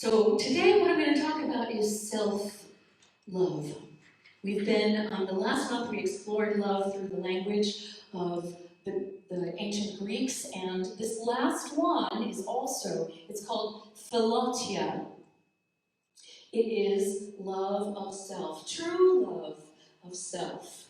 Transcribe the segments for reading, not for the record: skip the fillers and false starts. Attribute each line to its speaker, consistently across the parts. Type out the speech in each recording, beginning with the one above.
Speaker 1: So today what I'm going to talk about is self-love. We've been, the last month we explored love through the language of the ancient Greeks, and this last one is also, it's called philotia. It is love of self, true love of self.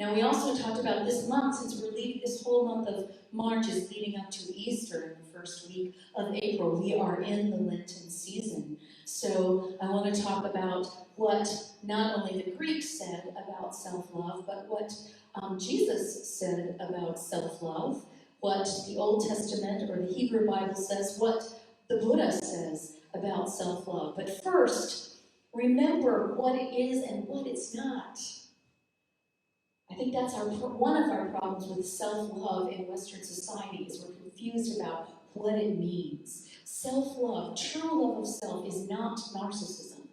Speaker 1: Now we also talked about this month, since we're leading this whole month of March is leading up to Easter in the first week of April. We are in the Lenten season. So I want to talk about what not only the Greeks said about self-love, but what Jesus said about self-love, what the Old Testament or the Hebrew Bible says, what the Buddha says about self-love. But first, remember what it is and what it's not. I think that's one of our problems with self-love in Western society is we're confused about what it means. Self-love, true love of self, is not narcissism.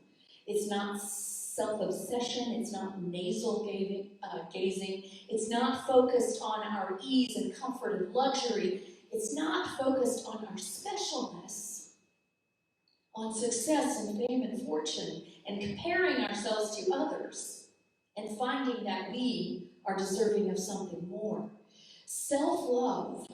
Speaker 1: It's not self-obsession. It's not nasal gazing. It's not focused on our ease and comfort and luxury. It's not focused on our specialness, on success and fame and fortune, and comparing ourselves to others, and finding that we are deserving of something more. Self-love,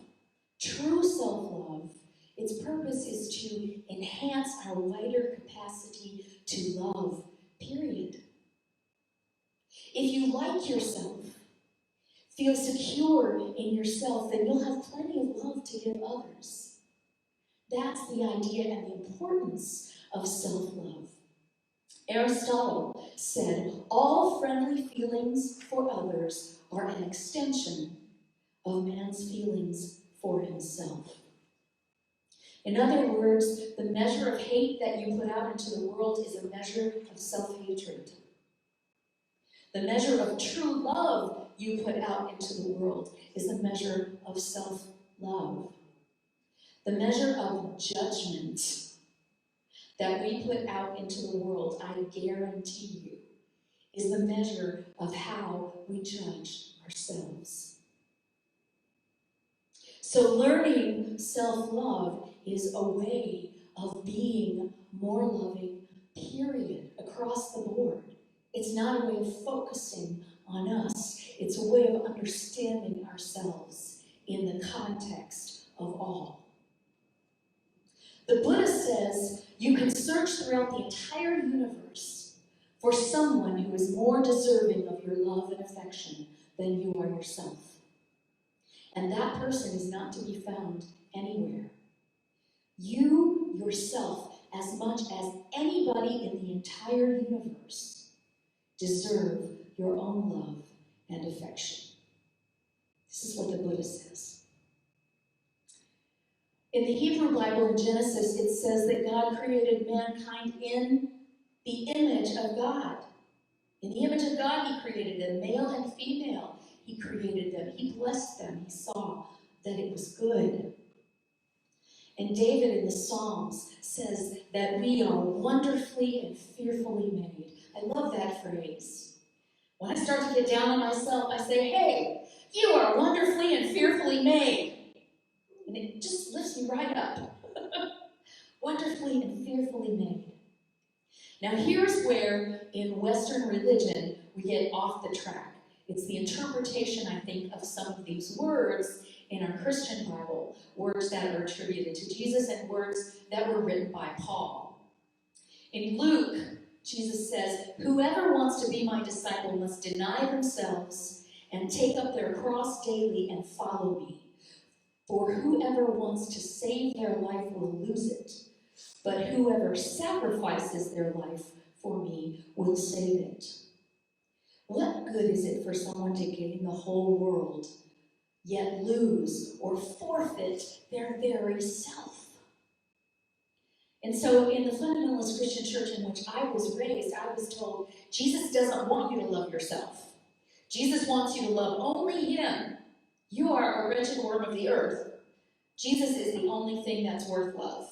Speaker 1: true self-love, its purpose is to enhance our wider capacity to love, period. If you like yourself, feel secure in yourself, then you'll have plenty of love to give others. That's the idea and the importance of self-love. Aristotle said, all friendly feelings for others are an extension of man's feelings for himself. In other words, the measure of hate that you put out into the world is a measure of self-hatred. The measure of true love you put out into the world is a measure of self-love. The measure of judgment that we put out into the world, I guarantee you, is the measure of how we judge ourselves. So learning self-love is a way of being more loving, period, across the board. It's not a way of focusing on us. It's a way of understanding ourselves in the context of all. The Buddha says you can search throughout the entire universe for someone who is more deserving of your love and affection than you are yourself. And that person is not to be found anywhere. You, yourself, as much as anybody in the entire universe, deserve your own love and affection. This is what the Buddha says. In the Hebrew Bible in Genesis, it says that God created mankind in the image of God. In the image of God, he created them, male and female. He created them. He blessed them. He saw that it was good. And David in the Psalms says that we are wonderfully and fearfully made. I love that phrase. When I start to get down on myself, I say, hey, you are wonderfully and fearfully made. And it just lifts me right up. Wonderfully and fearfully made. Now here's where, in Western religion, we get off the track. It's the interpretation, I think, of some of these words in our Christian Bible, words that are attributed to Jesus and words that were written by Paul. In Luke, Jesus says, whoever wants to be my disciple must deny themselves and take up their cross daily and follow me. For whoever wants to save their life will lose it, but whoever sacrifices their life for me will save it. What good is it for someone to gain the whole world, yet lose or forfeit their very self? And so in the fundamentalist Christian church in which I was raised, I was told, Jesus doesn't want you to love yourself. Jesus wants you to love only him. You are a wretched worm of the earth. Jesus is the only thing that's worth love.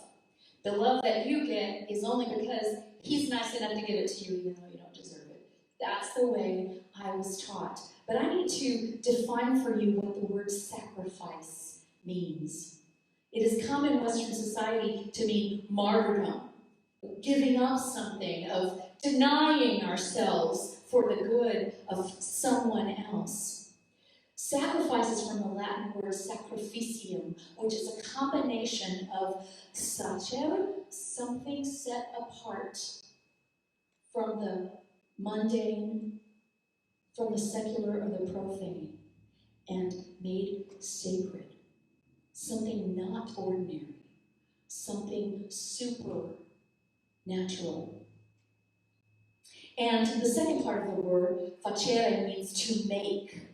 Speaker 1: The love that you get is only because he's nice enough to give it to you even though you don't deserve it. That's the way I was taught. But I need to define for you what the word sacrifice means. It has come in Western society to mean martyrdom. giving up something, of denying ourselves for the good of someone else. Sacrifice is from the Latin word sacrificium, which is a combination of sacer, something set apart from the mundane, from the secular or the profane, and made sacred. Something not ordinary, something supernatural. And the second part of the word, facere, means to make.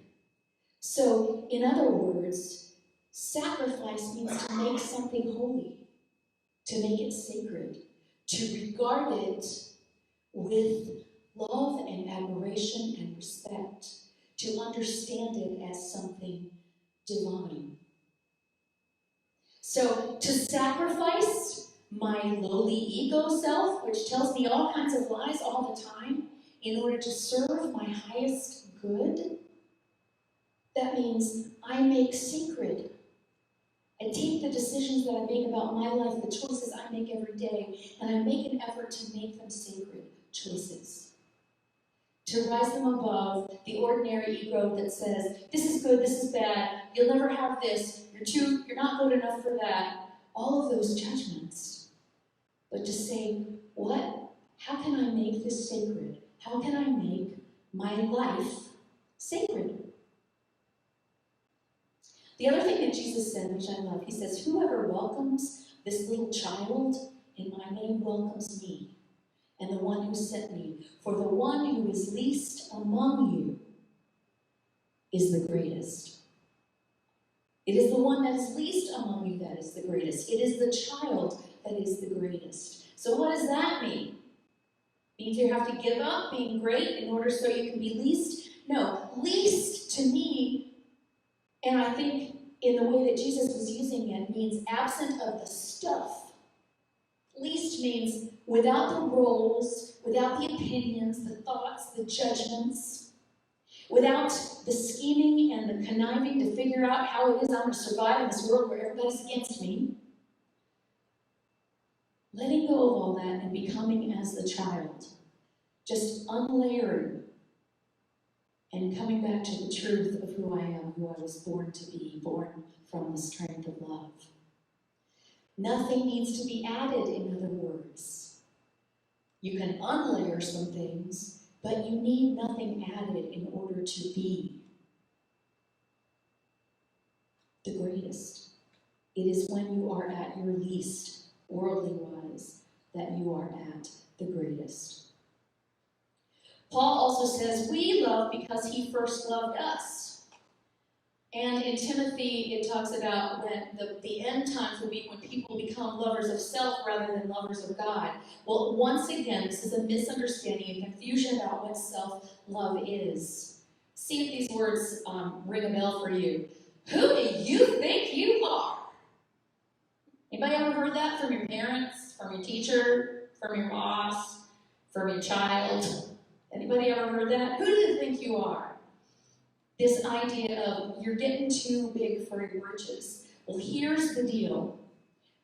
Speaker 1: So, in other words, sacrifice means to make something holy, to make it sacred, to regard it with love and admiration and respect, to understand it as something divine. So, to sacrifice my lowly ego self, which tells me all kinds of lies all the time, in order to serve my highest good, that means I make sacred. I take the decisions that I make about my life, the choices I make every day, and I make an effort to make them sacred choices. To rise them above the ordinary ego that says, this is good, this is bad, you'll never have this, you're not good enough for that. All of those judgments. But to say, how can I make this sacred? How can I make my life sacred? The other thing that Jesus said, which I love, he says, whoever welcomes this little child in my name welcomes me, and the one who sent me. For the one who is least among you is the greatest. It is the one that is least among you that is the greatest. It is the child that is the greatest. So what does that mean? Means you have to give up being great in order so you can be least? No, least to me, and I think in the way that Jesus was using it, means absent of the stuff. Least means without the roles, without the opinions, the thoughts, the judgments, without the scheming and the conniving to figure out how it is I'm going to survive in this world where everybody's against me. Letting go of all that and becoming as the child. Just unlayering and coming back to the truth of who I am, who I was born to be, born from the strength of love. Nothing needs to be added, in other words. You can unlayer some things, but you need nothing added in order to be the greatest. It is when you are at your least, worldly wise, that you are at the greatest. Paul also says, we love because he first loved us. And in Timothy, it talks about when the end times will be when people become lovers of self rather than lovers of God. Well, once again, this is a misunderstanding and confusion about what self-love is. See if these words ring a bell for you. Who do you think you are? Anybody ever heard that from your parents, from your teacher, from your boss, from your child? Anybody ever heard that? Who do you think you are? This idea of you're getting too big for your britches. Well, here's the deal.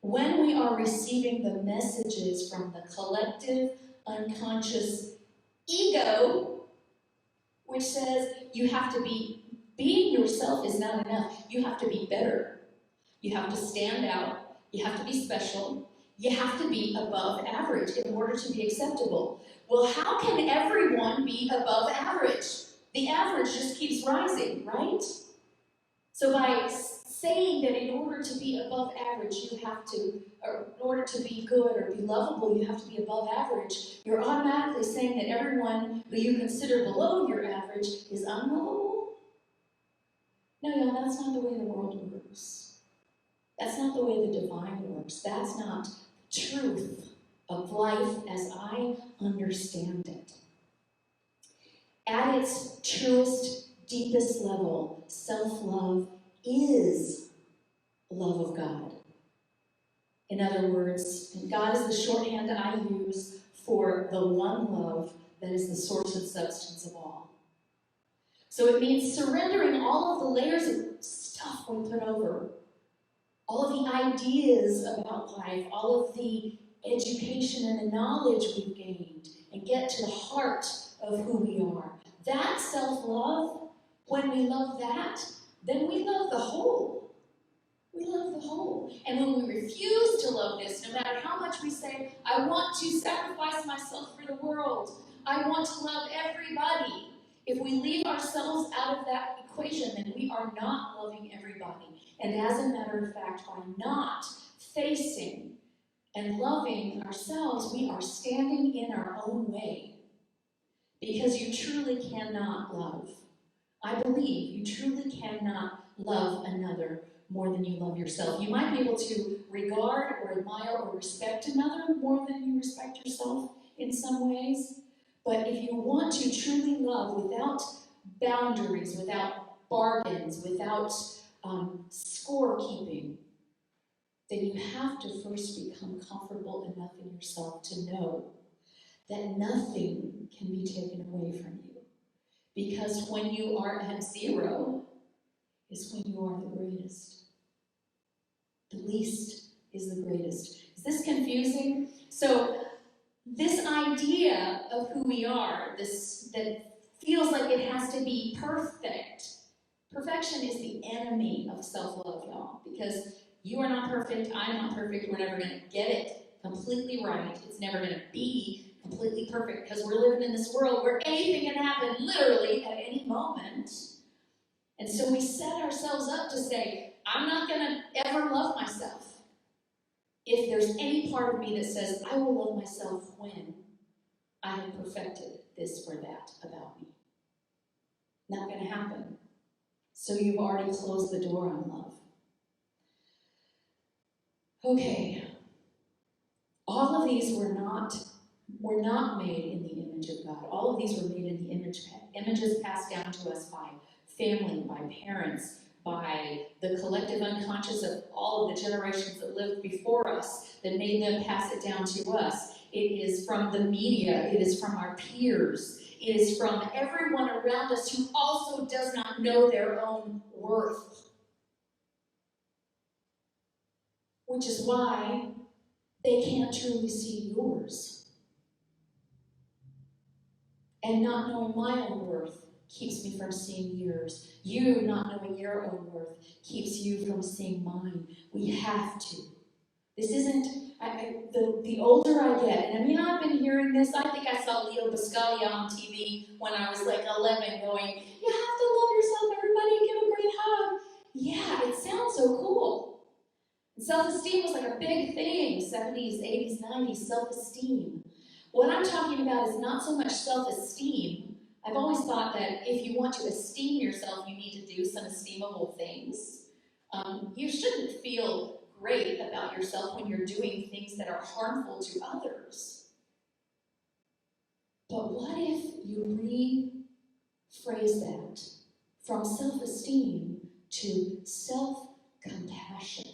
Speaker 1: When we are receiving the messages from the collective, unconscious ego, which says you have to being yourself is not enough. You have to be better. You have to stand out. You have to be special. You have to be above average in order to be acceptable. Well, how can everyone be above average? The average just keeps rising, right? So by saying that in order to be above average, or in order to be good or be lovable, you have to be above average, you're automatically saying that everyone who you consider below your average is unlovable? No, that's not the way the world works. That's not the way the divine works. That's not truth of life as I understand it. At its truest, deepest level, self-love is love of God. In other words, God is the shorthand I use for the one love that is the source and substance of all. So it means surrendering all of the layers of stuff we put over, all of the ideas about life, all of the education and the knowledge we've gained and get to the heart of who we are. That self-love, when we love that, then we love the whole. We love the whole. And when we refuse to love this, no matter how much we say, I want to sacrifice myself for the world, I want to love everybody, if we leave ourselves out of that equation, then we are not loving everybody. And as a matter of fact, by not facing and loving ourselves, we are standing in our own way. Because you truly cannot love. I believe you truly cannot love another more than you love yourself. You might be able to regard or admire or respect another more than you respect yourself in some ways. But if you want to truly love without boundaries, without bargains, without scorekeeping, then you have to first become comfortable enough in yourself to know that nothing can be taken away from you. Because when you are at zero is when you are the greatest. The least is the greatest. Is this confusing? So this idea of who we are, this that feels like it has to be perfect. Perfection is the enemy of self-love, y'all. Because you are not perfect, I'm not perfect, we're never going to get it completely right. It's never going to be completely perfect because we're living in this world where anything can happen literally at any moment. And so we set ourselves up to say, I'm not going to ever love myself. If there's any part of me that says, I will love myself when I have perfected this or that about me. Not going to happen. So you've already closed the door on love. Okay. All of these were not made in the image of God. All of these were made in the images passed down to us by family, by parents, by the collective unconscious of all of the generations that lived before us that made them pass it down to us. It is from the media. It is from our peers. It is from everyone around us who also does not know their own worth. Which is why they can't truly see yours. And not knowing my own worth keeps me from seeing yours. You not knowing your own worth keeps you from seeing mine. We have to. This isn't, the older I get, and I mean, I've been hearing this, I think I saw Leo Buscaglia on TV when I was like 11 going, you have to love yourself, everybody, give a great hug. Yeah, it sounds so cool. And self-esteem was like a big thing, 70s, 80s, 90s, self-esteem. What I'm talking about is not so much self-esteem. I've always thought that if you want to esteem yourself, you need to do some esteemable things. You shouldn't feel great about yourself when you're doing things that are harmful to others. But what if you rephrase that from self-esteem to self-compassion?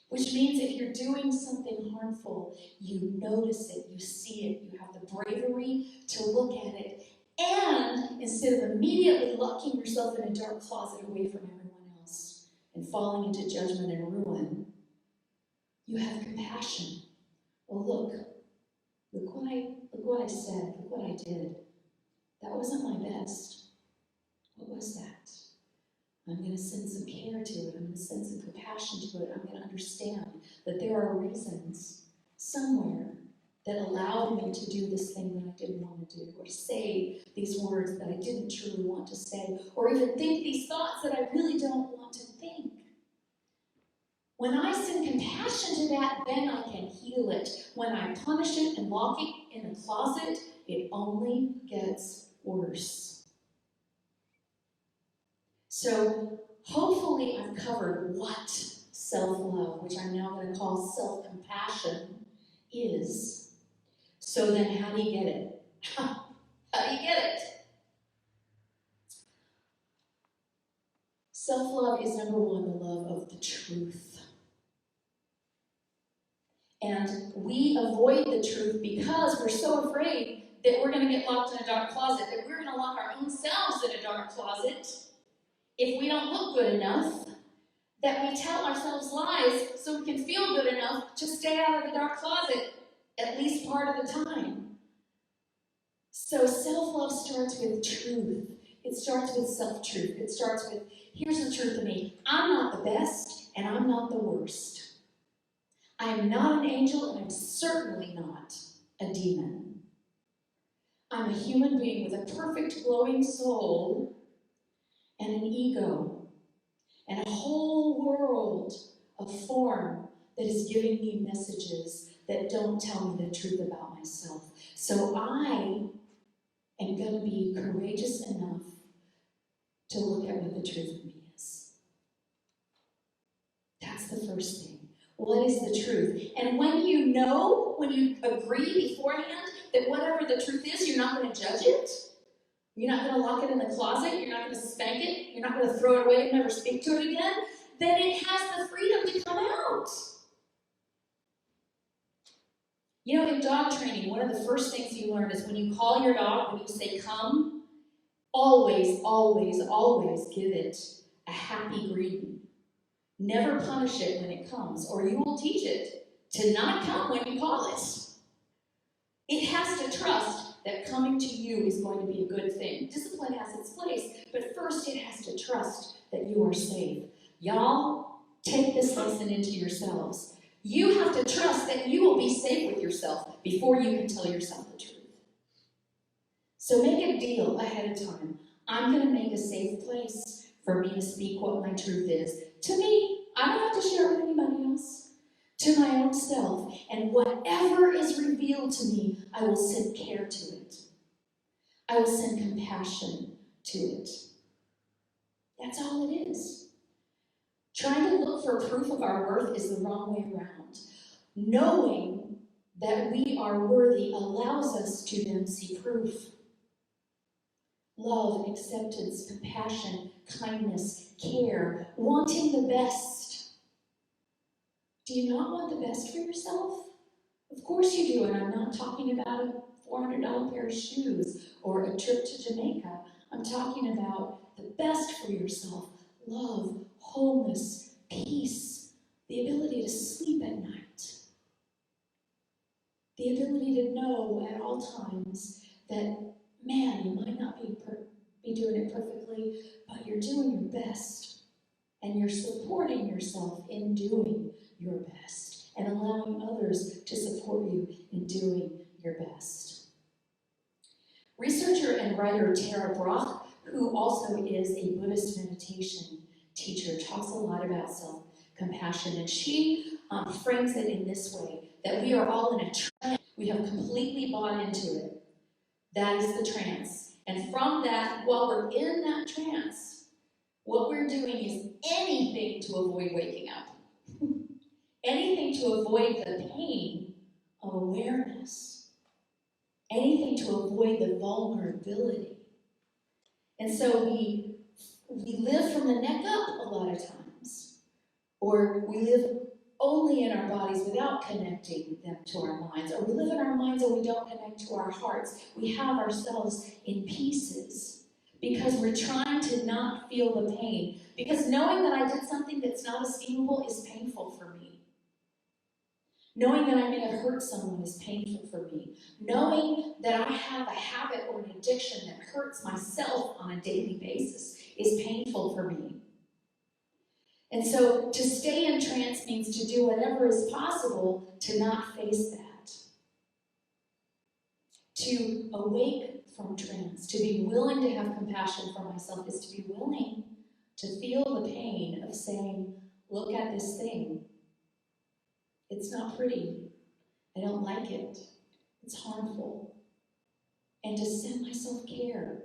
Speaker 1: Which means if you're doing something harmful, you notice it, you see it, you have the bravery to look at it, and instead of immediately locking yourself in a dark closet away from everyone else and falling into judgment and ruin, you have compassion. Well, look what I said, look what I did. That wasn't my best. What was that? I'm going to send some care to it. I'm going to send some compassion to it. I'm going to understand that there are reasons somewhere that allowed me to do this thing that I didn't want to do, or say these words that I didn't truly want to say, or even think these thoughts that I really don't want to think. When I send compassion to that, then I can heal it. When I punish it and lock it in a closet, it only gets worse. So hopefully I've covered what self-love, which I'm now going to call self-compassion, is. So then how do you get it? How do you get it? Self-love is number one, the love of the truth. And we avoid the truth because we're so afraid that we're going to get locked in a dark closet, that we're going to lock our own selves in a dark closet if we don't look good enough, that we tell ourselves lies so we can feel good enough to stay out of the dark closet at least part of the time. So self-love starts with truth. It starts with self-truth. It starts with, here's the truth of me. I'm not the best, and I'm not the worst. I am not an angel, and I'm certainly not a demon. I'm a human being with a perfect glowing soul and an ego and a whole world of form that is giving me messages that don't tell me the truth about myself. So I am going to be courageous enough to look at what the truth of me is. That's the first thing. What is the truth? And when you know, when you agree beforehand that whatever the truth is, you're not going to judge it, you're not going to lock it in the closet, you're not going to spank it, you're not going to throw it away and never speak to it again, then it has the freedom to come out. You know, in dog training, one of the first things you learn is when you call your dog, when you say come, always, always, always give it a happy greeting. Never punish it when it comes, or you will teach it to not come when you call it. It has to trust that coming to you is going to be a good thing. Discipline has its place, but first it has to trust that you are safe. Y'all, take this lesson into yourselves. You have to trust that you will be safe with yourself before you can tell yourself the truth. So make a deal ahead of time. I'm going to make a safe place for me to speak what my truth is. To me, I don't have to share it with anybody else. To my own self. And whatever is revealed to me, I will send care to it. I will send compassion to it. That's all it is. Trying to look for proof of our worth is the wrong way around. Knowing that we are worthy allows us to then see proof. Love, acceptance, compassion, kindness, care, wanting the best. Do you not want the best for yourself? Of course you do, and I'm not talking about a $400 pair of shoes or a trip to Jamaica. I'm talking about the best for yourself. Love, wholeness, peace, the ability to sleep at night. The ability to know at all times that, man, you might not be doing it perfectly, but you're doing your best. And you're supporting yourself in doing your best and allowing others to support you in doing your best. Researcher and writer Tara Brach, who also is a Buddhist meditation teacher, talks a lot about self-compassion, and she frames it in this way, that we are all in a trance. We have completely bought into it. That is the trance. And from that, while we're in that trance, what we're doing is anything to avoid waking up. Anything to avoid the pain of awareness. Anything to avoid the vulnerability. And so we live from the neck up a lot of times. Or we live only in our bodies without connecting them to our minds. Or we live in our minds and we don't connect to our hearts. We have ourselves in pieces because we're trying to not feel the pain. Because knowing that I did something that's not esteemable is painful for me. Knowing that I may have hurt someone is painful for me. Knowing that I have a habit or an addiction that hurts myself on a daily basis is painful for me. And so to stay in trance means to do whatever is possible to not face that. To awake from trance, to be willing to have compassion for myself, is to be willing to feel the pain of saying, look at this thing. It's not pretty. I don't like it. It's harmful. And to send myself care.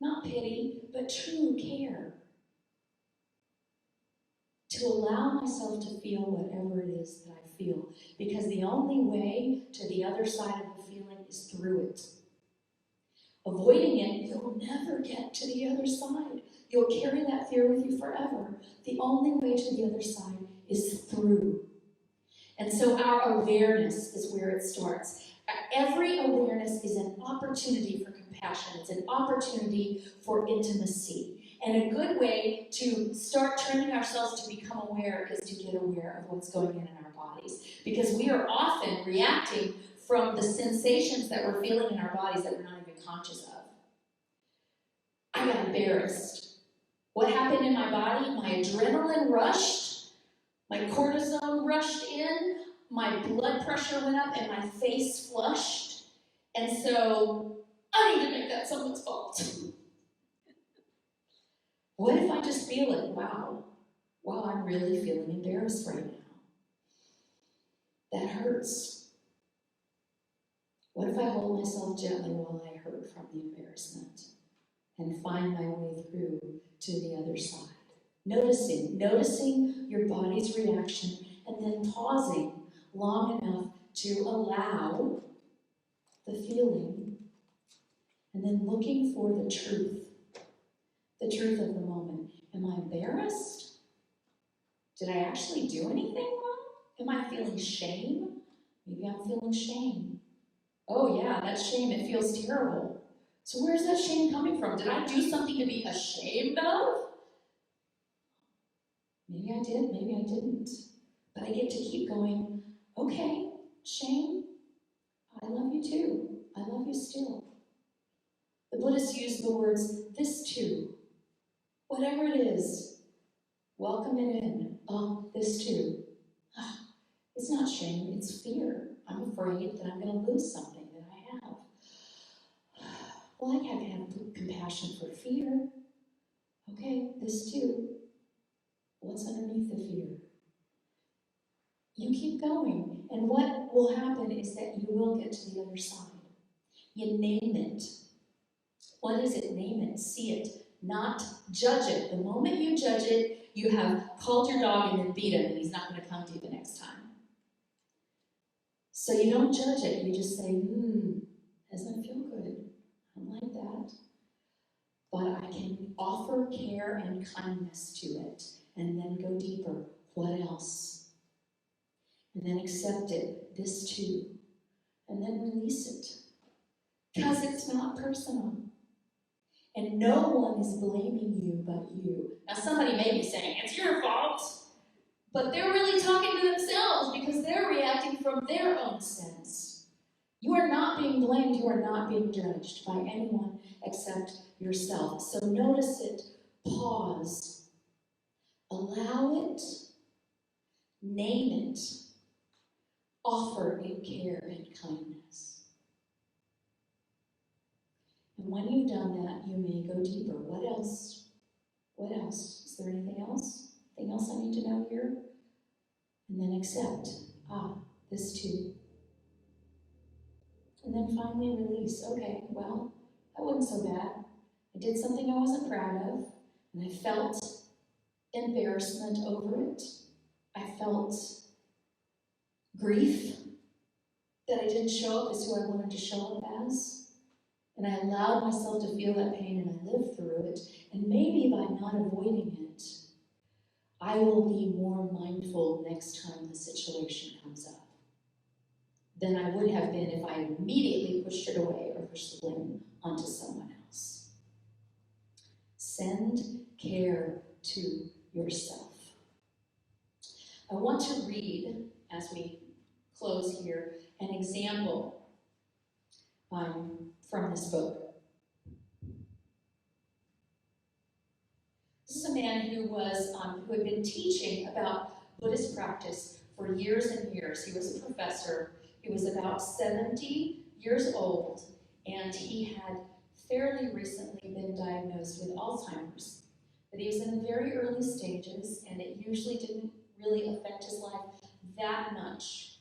Speaker 1: Not pity, but true care. To allow myself to feel whatever it is that I feel. Because the only way to the other side of the feeling is through it. Avoiding it, you'll never get to the other side. You'll carry that fear with you forever. The only way to the other side is through. And so our awareness is where it starts. Every awareness is an opportunity for compassion. It's an opportunity for intimacy. And a good way to start training ourselves to become aware is to get aware of what's going on in our bodies. Because we are often reacting from the sensations that we're feeling in our bodies that we're not even conscious of. I got embarrassed. What happened in my body? My adrenaline rushed, my cortisol rushed in, my blood pressure went up, and my face flushed. And so, I need to make that someone's fault. What if I just feel it? Wow, I'm really feeling embarrassed right now. That hurts. What if I hold myself gently while I hurt from the embarrassment and find my way through to the other side? Noticing your body's reaction and then pausing long enough to allow the feeling and then looking for the truth of the moment. Am I embarrassed? Did I actually do anything wrong? Am I feeling shame? Maybe I'm feeling shame. Oh yeah, that's shame. It feels terrible. So where's that shame coming from? Did I do something to be ashamed of? Maybe I did, maybe I didn't. But I get to keep going, okay, shame, I love you too. I love you still. The Buddhists use the words, this too. Whatever it is, welcome it in. Oh, this too. It's not shame, it's fear. I'm afraid that I'm going to lose something that I have. Well, I have to have compassion for fear. Okay, this too. What's underneath the fear? You keep going, and what will happen is that you will get to the other side. You name it. What is it? Name it. See it. Not judge it. The moment you judge it, you have called your dog and then beat him, and he's not going to come to you the next time. So you don't judge it. You just say, doesn't feel good. I don't like that. But I can offer care and kindness to it, and then go deeper. What else? And then accept it. This too. And then release it. Because it's not personal. And no one is blaming you but you. Now somebody may be saying, it's your fault. But they're really talking to themselves because they're reacting from their own sense. You are not being blamed. You are not being judged by anyone except yourself. So notice it. Pause. Allow it. Name it. Offer it care and kindness. And when you've done that, you may go deeper. What else? What else? Is there anything else? Anything else I need to know here? And then accept. This too. And then finally release. Okay, well, that wasn't so bad. I did something I wasn't proud of, and I felt embarrassment over it. I felt grief that I didn't show up as who I wanted to show up as. And I allowed myself to feel that pain, and I lived through it. And maybe by not avoiding it, I will be more mindful next time the situation comes up than I would have been if I immediately pushed it away or pushed the blame onto someone else. Send care to yourself. I want to read, as we close here, an example from this book. This is a man who had been teaching about Buddhist practice for years and years. He was a professor. He was about 70 years old, and he had fairly recently been diagnosed with Alzheimer's. But he was in the very early stages, and it usually didn't really affect his life that much.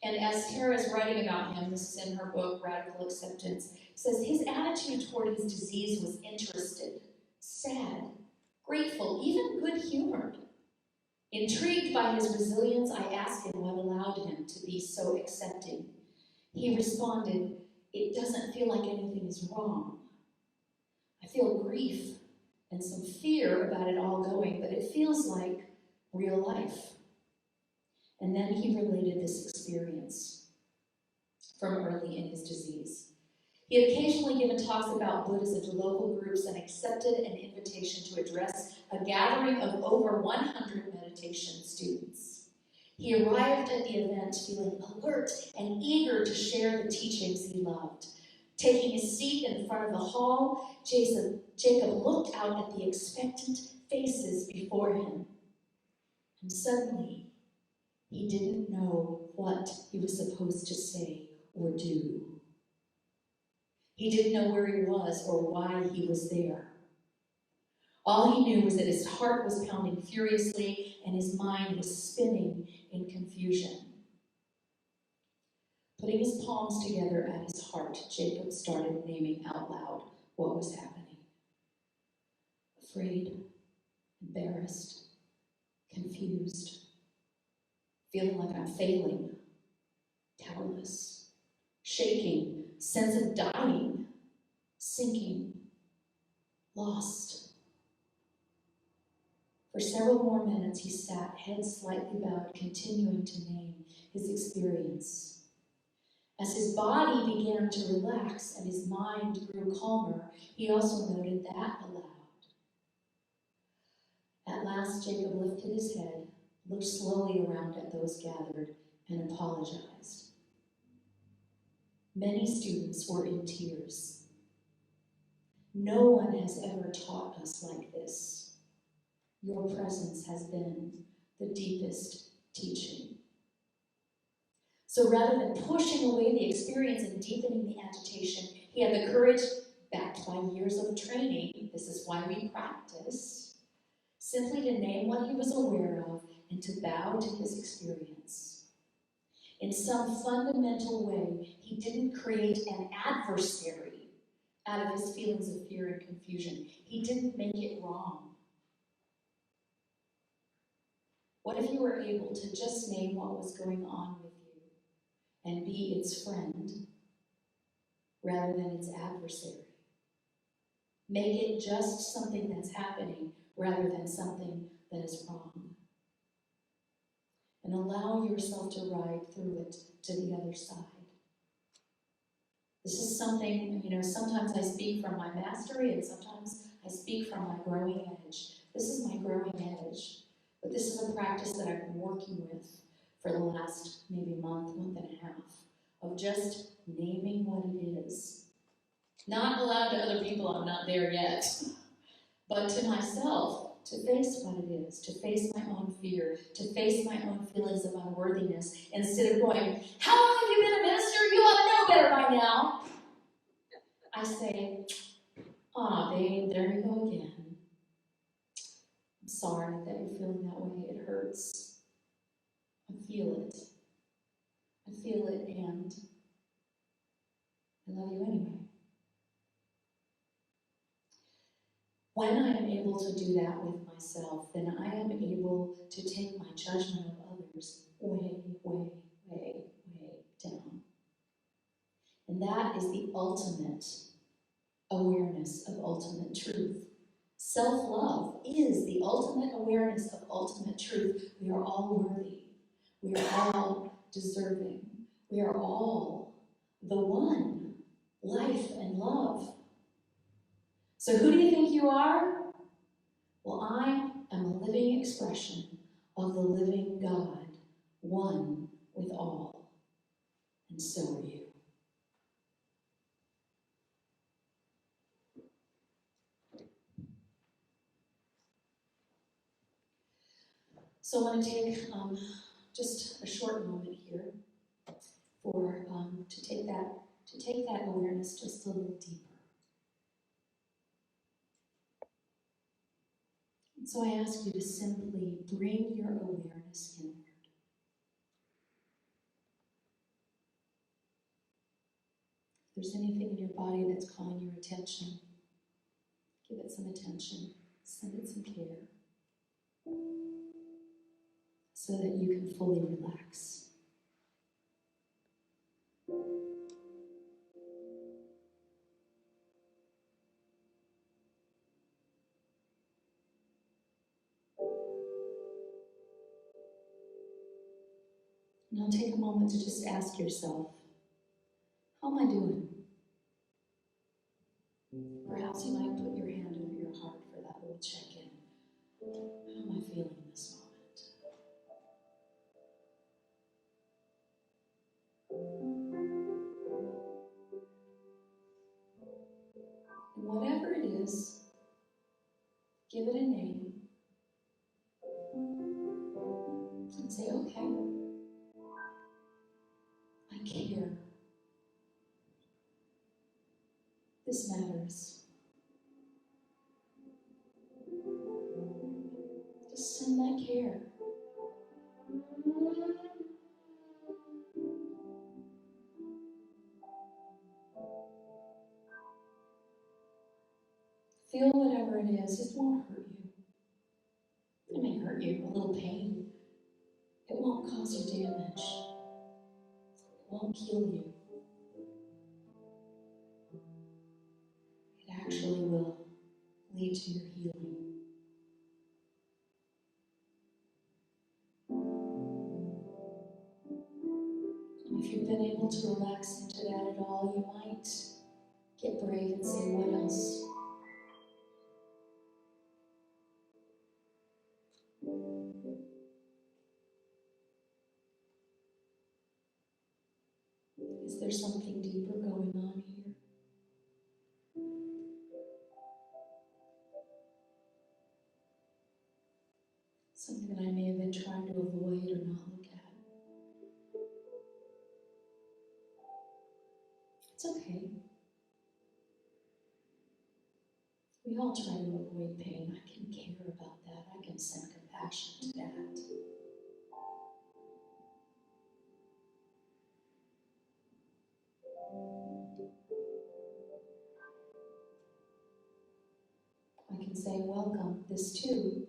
Speaker 1: And as Tara is writing about him, this is in her book, Radical Acceptance, says his attitude toward his disease was interested, sad, grateful, even good-humored. Intrigued by his resilience, I asked him what allowed him to be so accepting. He responded, "It doesn't feel like anything is wrong. I feel grief and some fear about it all going, but it feels like real life." And then he related this experience from early in his disease. He had occasionally given talks about Buddhism to local groups and accepted an invitation to address a gathering of over 100 meditation students. He arrived at the event feeling alert and eager to share the teachings he loved. Taking his seat in front of the hall, Jacob looked out at the expectant faces before him. And suddenly, he didn't know what he was supposed to say or do. He didn't know where he was or why he was there. All he knew was that his heart was pounding furiously and his mind was spinning in confusion. Putting his palms together at his heart, Jacob started naming out loud what was happening. Afraid, embarrassed, confused, feeling like I'm failing, powerless, shaking, sense of dying, sinking, lost. For several more minutes he sat, head slightly bowed, continuing to name his experience. As his body began to relax and his mind grew calmer, he also noted that aloud. At last Jacob lifted his head, looked slowly around at those gathered, and apologized. Many students were in tears. No one has ever taught us like this. Your presence has been the deepest teaching. So rather than pushing away the experience and deepening the agitation, he had the courage, backed by years of training, this is why we practice, simply to name what he was aware of and to bow to his experience. In some fundamental way, he didn't create an adversary out of his feelings of fear and confusion. He didn't make it wrong. What if you were able to just name what was going on with you and be its friend rather than its adversary? Make it just something that's happening rather than something that is wrong. And allow yourself to ride through it to the other side. This is something, sometimes I speak from my mastery and sometimes I speak from my growing edge. This is my growing edge. But this is a practice that I've been working with for the last maybe month and a half, of just naming what it is. Not aloud to other people, I'm not there yet, but to myself, to face what it is, to face my own fear, to face my own feelings of unworthiness, instead of going, how long have you been a minister? You ought to know better by now. I say, babe, there you go again. I'm sorry that you're feeling that way. It hurts. I feel it. I feel it, and I love you anyway. When I am able to do that with myself, then I am able to take my judgment of others way, way, way, way down. And that is the ultimate awareness of ultimate truth. Self-love is the ultimate awareness of ultimate truth. We are all worthy. We are all deserving. We are all the one, life and love. So who do you think you are? Well, I am a living expression of the living God, one with all. And so are you. So I want to take just a short moment here for to take that awareness just a little deeper. And so I ask you to simply bring your awareness inward. If there's anything in your body that's calling your attention, give it some attention, send it some care, so that you can fully relax. Now take a moment to just ask yourself, how am I doing? Perhaps you might put your hand over your heart for that little check-in. How am I feeling in this moment? And whatever it is, give it a name and say, okay, I care. This matters. Just send that care. Feel whatever it is. It won't hurt you. It may hurt you, a little pain. It won't cause you damage. It won't kill you. It actually will lead to your healing. And if you've been able to relax into that at all, you might get brave and say, what else? Is there something deeper going on here? Something that I may have been trying to avoid or not look at. It's okay. We all try to avoid pain. I can care about that. I can send compassion to that. I can say, welcome, this too.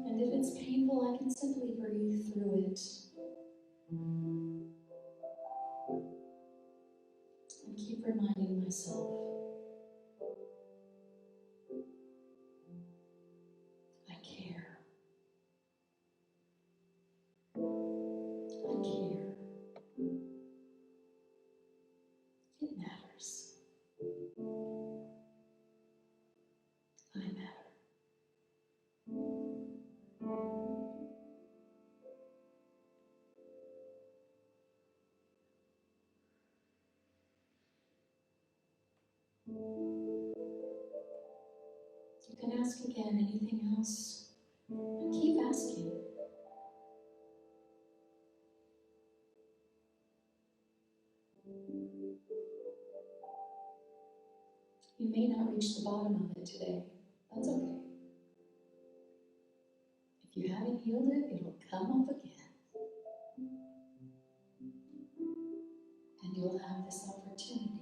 Speaker 1: And if it's painful, I can simply breathe through it. And keep reminding myself, I care. I care. It matters. I matter. You can ask again, anything else? And keep asking. You may not reach the bottom of it today. That's okay. If you haven't healed it, it'll come up again. And you'll have this opportunity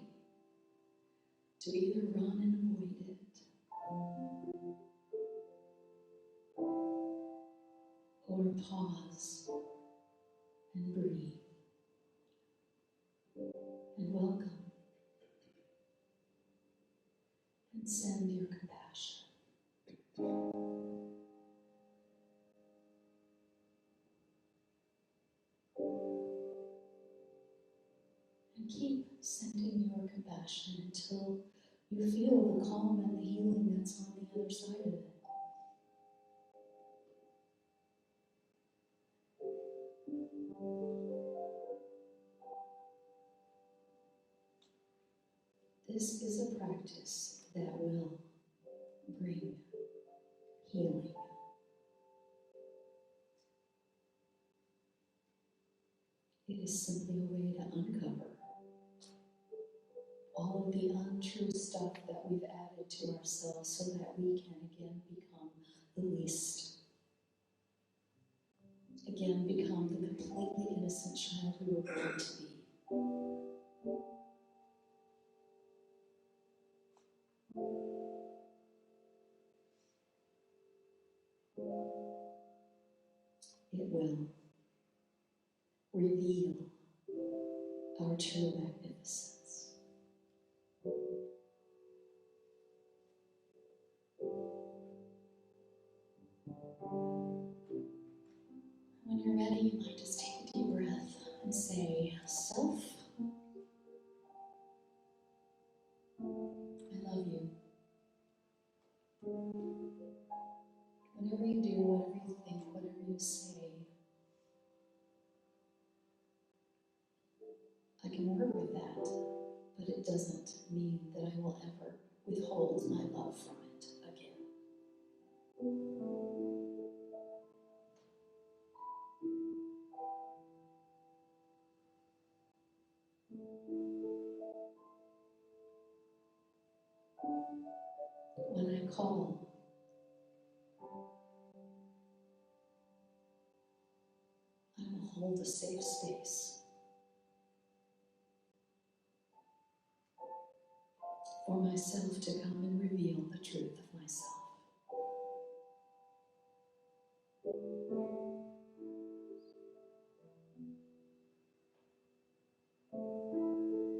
Speaker 1: to either run and avoid it, or pause and breathe and welcome and send your compassion. And keep sending your compassion until you feel the calm and the healing that's on the other side of it. This is a practice that will bring healing. It is simply a way to uncover all of the untrue stuff that we've added to ourselves so that we can again become the least. Again, become the completely innocent child we were born to be. It will reveal our true magnificence. you're ready, you might just take a deep breath and say, self, I love you. Whatever you do, whatever you think, whatever you say, I can work with that, but it doesn't mean that I will ever withhold my love from it again. When I call, I will hold a safe space for myself to come and reveal the truth of myself.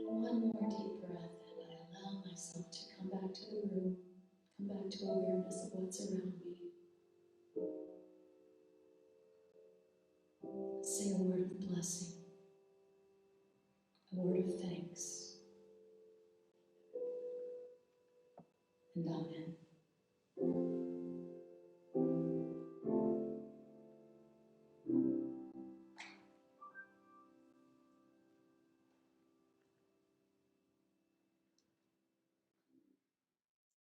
Speaker 1: One more deep breath, and I allow myself to come back to the room, come back to awareness of what's around me. Say a word of blessing, a word of thanks, and amen.